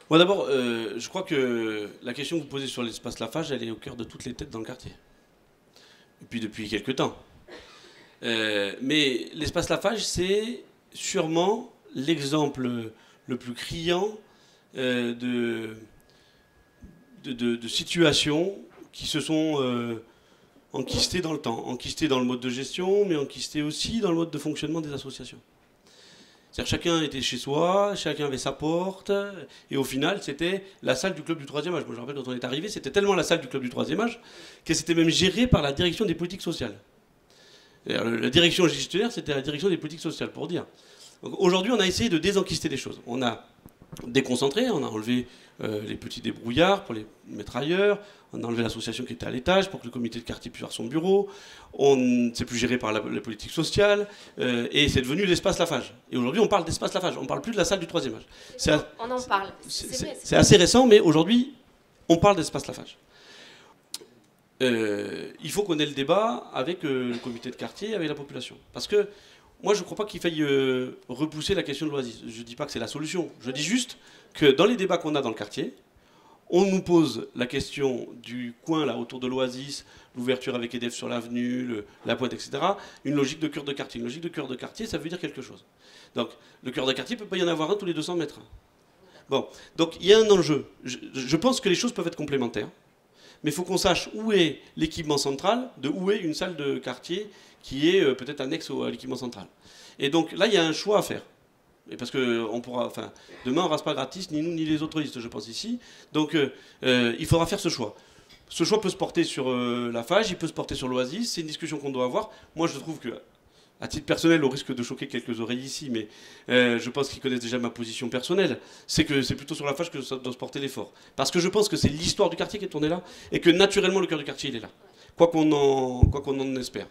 Bon, d'abord, je crois que la question que vous posez sur l'espace Lafarge, elle est au cœur de toutes les têtes dans le quartier. Et puis depuis quelques temps. Mais l'espace Lafarge, c'est sûrement l'exemple le plus criant de situations qui se sont enquistées dans le temps. Enquistées dans le mode de gestion, mais enquistées aussi dans le mode de fonctionnement des associations. C'est-à-dire chacun était chez soi, chacun avait sa porte, et au final, c'était la salle du club du troisième âge. Moi, je me rappelle, quand on est arrivé, c'était tellement la salle du club du troisième âge que c'était même géré par la direction des politiques sociales. La direction gestionnaire, c'était la direction des politiques sociales, pour dire. Aujourd'hui, on a essayé de désenquister les choses. On a déconcentré, on a enlevé les petits débrouillards pour les mettre ailleurs, on a enlevé l'association qui était à l'étage pour que le comité de quartier puisse avoir son bureau, c'est plus géré par la politique sociale, et c'est devenu l'espace Lafarge. Et aujourd'hui, on parle d'espace Lafarge, on ne parle plus de la salle du troisième âge. On en parle. C'est assez récent, mais aujourd'hui, on parle d'espace Lafarge. Il faut qu'on ait le débat avec le comité de quartier, avec la population. Parce que moi, je ne crois pas qu'il faille repousser la question de l'Oasis. Je ne dis pas que c'est la solution. Je dis juste que dans les débats qu'on a dans le quartier, on nous pose la question du coin là autour de l'Oasis, l'ouverture avec EDF sur l'avenue, la pointe, etc. Une logique de cœur de quartier. Une logique de cœur de quartier, ça veut dire quelque chose. Donc, le cœur de quartier, il ne peut pas y en avoir un tous les 200 mètres. Bon, donc il y a un enjeu. Je pense que les choses peuvent être complémentaires. Mais il faut qu'on sache où est l'équipement central, de où est une salle de quartier qui est peut-être annexe à l'équipement central. Et donc là, il y a un choix à faire. Et parce que demain, on ne rase pas gratis, ni nous, ni les autres listes, je pense, ici. Donc il faudra faire ce choix. Ce choix peut se porter sur Lafarge, il peut se porter sur l'Oasis, c'est une discussion qu'on doit avoir. Moi, je trouve que, à titre personnel, au risque de choquer quelques oreilles ici, mais je pense qu'ils connaissent déjà ma position personnelle, c'est que c'est plutôt sur Lafarge que ça doit se porter l'effort. Parce que je pense que c'est l'histoire du quartier qui est tournée là, et que naturellement, le cœur du quartier, il est là. Quoi qu'on en espère.